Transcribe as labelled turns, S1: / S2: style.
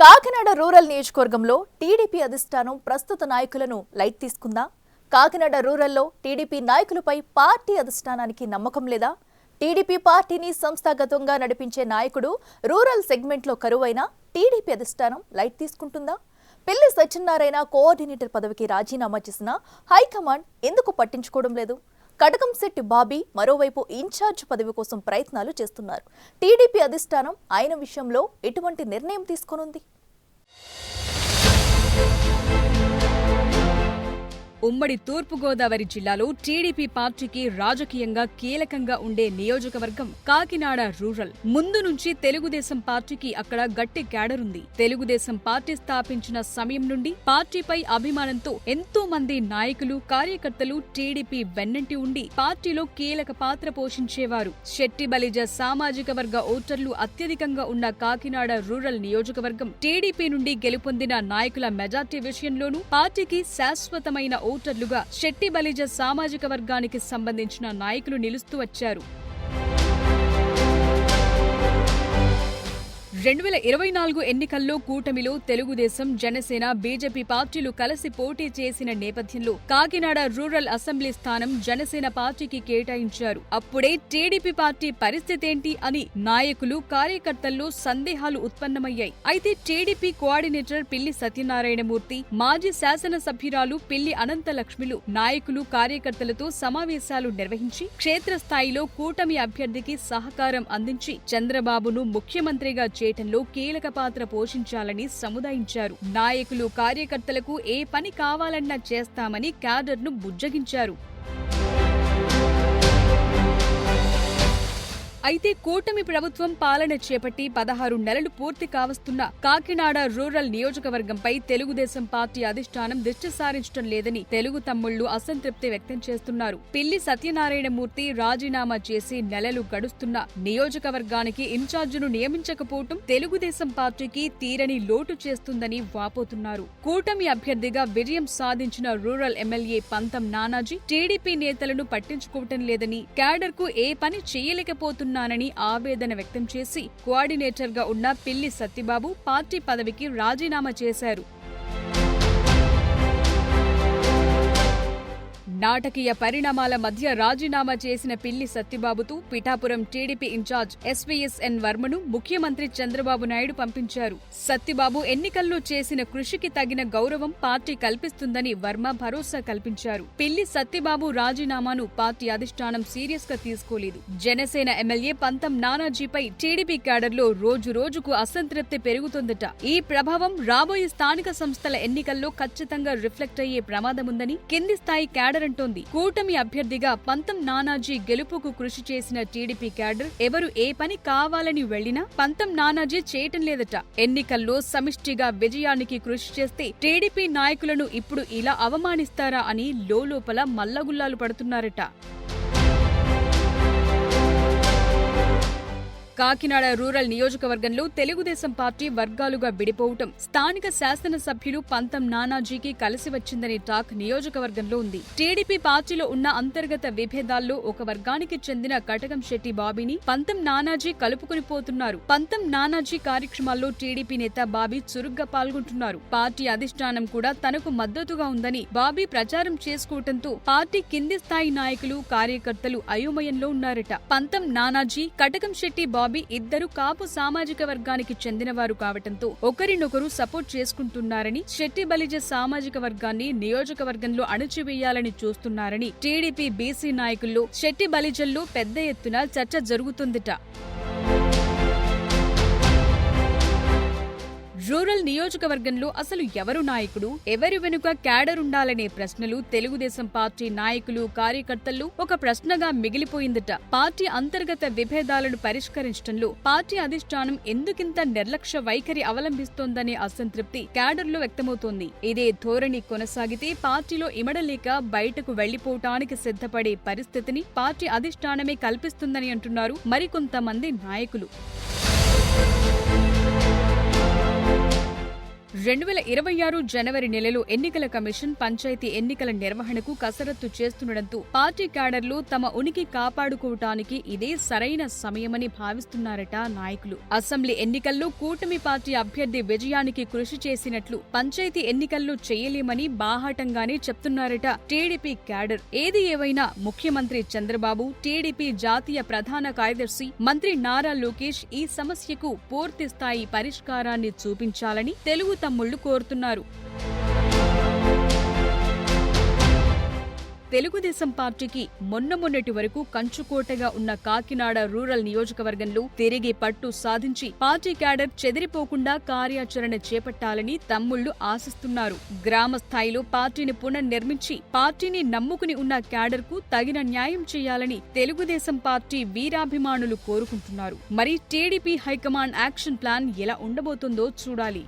S1: Kakinada rural నియోజకవర్గంలో TDP అధిష్టానం ప్రస్తుత నాయకులను లైట్ తీసుకుందా? కాకినాడ రూరల్లో టీడీపీ నాయకులపై పార్టీ అధిష్టానానికి నమ్మకం లేదా? టీడీపీ పార్టీని సంస్థాగతంగా నడిపించే నాయకుడు రూరల్ సెగ్మెంట్లో కరువైనా టీడీపీ అధిష్టానం లైట్ తీసుకుంటుందా? పిల్లి సత్యనారాయణ కోఆర్డినేటర్ పదవికి రాజీనామా చేసిన హైకమాండ్ ఎందుకు పట్టించుకోవడం లేదు? కటకంశెట్టి బాబీ మరోవైపు ఇన్ఛార్జ్ పదవి కోసం ప్రయత్నాలు చేస్తున్నారు. టీడీపీ అధిష్టానం ఆయన విషయంలో ఎటువంటి నిర్ణయం తీసుకోనుంది?
S2: ఉమ్మడి తూర్పుగోదావరి జిల్లాలో టీడీపీ పార్టీకి రాజకీయంగా కీలకంగా ఉండే నియోజకవర్గం కాకినాడ రూరల్. ముందు నుంచి తెలుగుదేశం పార్టీకి అక్కడ గట్టి క్యాడరుంది. తెలుగుదేశం పార్టీ స్థాపించిన సమయం నుండి పార్టీపై అభిమానంతో ఎంతో మంది నాయకులు, కార్యకర్తలు టీడీపీ వెన్నంటి ఉండి పార్టీలో కీలక పాత్ర పోషించేవారు. శెట్టి బలిజ సామాజిక వర్గ ఓటర్లు అత్యధికంగా ఉన్న కాకినాడ రూరల్ నియోజకవర్గం టీడీపీ నుండి గెలుపొందిన నాయకుల మెజార్టీ విషయంలోనూ పార్టీకి శాశ్వతమైన ఓటర్లుగా శెట్టి బలిజ సామాజిక వర్గానికి సంబంధించిన నాయకులు నిలుస్తూ వచ్చారు. 2024 ఎన్నికల్లో కూటమిలో తెలుగుదేశం, జనసేన, బీజేపీ పార్టీలు కలిసి పోటీ చేసిన నేపథ్యంలో కాకినాడ రూరల్ అసెంబ్లీ స్థానం జనసేన పార్టీకి కేటాయించారు. అప్పుడే టీడీపీ పార్టీ పరిస్థితేంటి అని నాయకులు, కార్యకర్తల్లో సందేహాలు ఉత్పన్నమయ్యాయి. అయితే టీడీపీ కోఆర్డినేటర్ పిల్లి సత్యనారాయణమూర్తి, మాజీ శాసనసభ్యురాలు పిల్లి అనంతలక్ష్మిలు నాయకులు, కార్యకర్తలతో సమావేశాలు నిర్వహించి క్షేత్రస్థాయిలో కూటమి అభ్యర్థికి సహకారం అందించి చంద్రబాబును ముఖ్యమంత్రిగా చేయటంలో కీలక పాత్ర పోషించాలని సముదాయించారు. నాయకులు, కార్యకర్తలకు ఏ పని కావాలన్నా చేస్తామని క్యాడర్ను బుజ్జగించారు. అయితే కూటమి ప్రభుత్వం పాలన చేపట్టి 16 నెలలు పూర్తి కావస్తున్న కాకినాడ రూరల్ నియోజకవర్గంపై తెలుగుదేశం పార్టీ అధిష్టానం దృష్టి సారించడం లేదని తెలుగు తమ్ముళ్లు అసంతృప్తి వ్యక్తం చేస్తున్నారు. పిల్లి సత్యనారాయణమూర్తి రాజీనామా చేసి నెలలు గడుస్తున్న నియోజకవర్గానికి ఇన్ఛార్జిను నియమించకపోవటం తెలుగుదేశం పార్టీకి తీరని లోటు చేస్తుందని వాపోతున్నారు. కూటమి అభ్యర్థిగా విజయం సాధించిన రూరల్ ఎమ్మెల్యే పంతం నానాజీ టీడీపీ నేతలను పట్టించుకోవటం లేదని, క్యాడర్కు ఏ పని చేయలేకపోతున్నారు నానని ఆవేదన వ్యక్తం చేసి కోఆర్డినేటర్ గా ఉన్న పిల్లి సత్యబాబు పార్టీ పదవికి రాజీనామా చేశారు. నాటకీయ పరిణామాల మధ్య రాజీనామా చేసిన పిల్లి సత్యబాబుతో పిఠాపురం టీడీపీ ఇన్ఛార్జ్ ఎస్వీఎస్ఎన్ వర్మను ముఖ్యమంత్రి చంద్రబాబు నాయుడు పంపించారు. సత్యబాబు ఎన్నికల్లో చేసిన కృషికి తగిన గౌరవం పార్టీ కల్పిస్తుందని వర్మ భరోసా కల్పించారు. పిల్లి సత్యబాబు రాజీనామాను పార్టీ అధిష్టానం సీరియస్ గా తీసుకోలేదు. జనసేన ఎమ్మెల్యే పంతం నానాజీపై టీడీపీ క్యాడర్లో రోజు రోజుకు అసంతృప్తి పెరుగుతోందట. ఈ ప్రభావం రాబోయే స్థానిక సంస్థల ఎన్నికల్లో ఖచ్చితంగా రిఫ్లెక్ట్ అయ్యే ప్రమాదముందని కింది స్థాయి క్యాడర్ అంటోంది. కూటమి అభ్యర్థిగా పంతం నానాజీ గెలుపుకు కృషి చేసిన టీడీపీ క్యాడర్ ఎవరు ఏ పని కావాలని వెళ్లినా పంతం నానాజీ చేయటం లేదట. ఎన్నికల్లో సమిష్టిగా విజయానికి కృషి చేస్తే టీడీపీ నాయకులను ఇప్పుడు ఇలా అవమానిస్తారా అని లోలోపల మల్లగుల్లాలు పడుతున్నారట. కాకినాడ రూరల్ నియోజకవర్గంలో తెలుగుదేశం పార్టీ వర్గాలుగా విడిపోవటం, స్థానిక శాసనసభ్యులు పంతం నానాజీకి కలిసి వచ్చిందని టాక్ నియోజకవర్గంలో ఉంది. టీడీపీ పార్టీలో ఉన్న అంతర్గత విభేదాల్లో ఒక వర్గానికి చెందిన కటకంశెట్టి బాబీని పంతం నానాజీ కలుపుకుని పోతున్నారు. పంతం నానాజీ కార్యక్రమాల్లో టీడీపీ నేత బాబీ చురుగ్గా పాల్గొంటున్నారు. పార్టీ అధిష్టానం కూడా తనకు మద్దతుగా ఉందని బాబీ ప్రచారం చేసుకోవడంతో పార్టీ కింది స్థాయి నాయకులు, కార్యకర్తలు అయోమయంలో ఉన్నారట. పంతం నానాజీ, కటకంశెట్టి బాబీ ఇద్దరు కాపు సామాజిక వర్గానికి చెందినవారు కావటంతో ఒకరినొకరు సపోర్ట్ చేసుకుంటున్నారని, శెట్టి బలిజ సామాజిక వర్గాన్ని నియోజకవర్గంలో అణచివేయాలని చూస్తున్నారని టీడీపీ బీసీ నాయకుల్లో, శెట్టి బలిజల్లో పెద్ద ఎత్తున చర్చ జరుగుతుందట. రూరల్ నియోజకవర్గంలో అసలు ఎవరు నాయకుడు, ఎవరి వెనుక క్యాడర్ ఉండాలనే ప్రశ్నలు తెలుగుదేశం పార్టీ నాయకులు, కార్యకర్తల్లో ఒక ప్రశ్నగా మిగిలిపోయిందట. పార్టీ అంతర్గత విభేదాలను పరిష్కరించడంలో పార్టీ అధిష్టానం ఎందుకింత నిర్లక్ష్య వైఖరి అవలంబిస్తోందనే అసంతృప్తి క్యాడర్లో వ్యక్తమవుతోంది. ఇదే ధోరణి కొనసాగితే పార్టీలో ఇమడలేక బయటకు వెళ్లిపోవటానికి సిద్ధపడే పరిస్థితిని పార్టీ అధిష్టానమే కల్పిస్తుందని అంటున్నారు మరికొంతమంది నాయకులు. 2026 జనవరి నెలలో ఎన్నికల కమిషన్ పంచాయతీ ఎన్నికల నిర్వహణకు కసరత్తు చేస్తుండటంతో పార్టీ క్యాడర్లు తమ ఉనికి కాపాడుకోవటానికి ఇదే సరైన సమయమని భావిస్తున్నారట నాయకులు. అసెంబ్లీ ఎన్నికల్లో కూటమి పార్టీ అభ్యర్థి విజయానికి కృషి చేసినట్లు పంచాయతీ ఎన్నికల్లో చేయలేమని బాహాటంగానే చెప్తున్నారట టీడీపీ క్యాడర్. ఏది ఏవైనా ముఖ్యమంత్రి చంద్రబాబు, టీడీపీ జాతీయ ప్రధాన కార్యదర్శి మంత్రి నారా లోకేష్ ఈ సమస్యకు పూర్తి స్థాయి పరిష్కారాన్ని చూపించాలని తెలుగు తమ్ముళ్లు కోరుతున్నారు. తెలుగుదేశం పార్టీకి మొన్నటి వరకు కంచుకోటగా ఉన్న కాకినాడ రూరల్ నియోజకవర్గంలో తిరిగి పట్టు సాధించి పార్టీ క్యాడర్ చెదిరిపోకుండా కార్యాచరణ చేపట్టాలని తమ్ముళ్లు ఆశిస్తున్నారు. గ్రామ స్థాయిలో పార్టీని పునర్నిర్మించి పార్టీని నమ్ముకుని ఉన్న క్యాడర్ కు తగిన న్యాయం చేయాలని తెలుగుదేశం పార్టీ వీరాభిమానులు కోరుకుంటున్నారు. మరి టీడీపీ హైకమాండ్ యాక్షన్ ప్లాన్ ఎలా ఉండబోతుందో చూడాలి.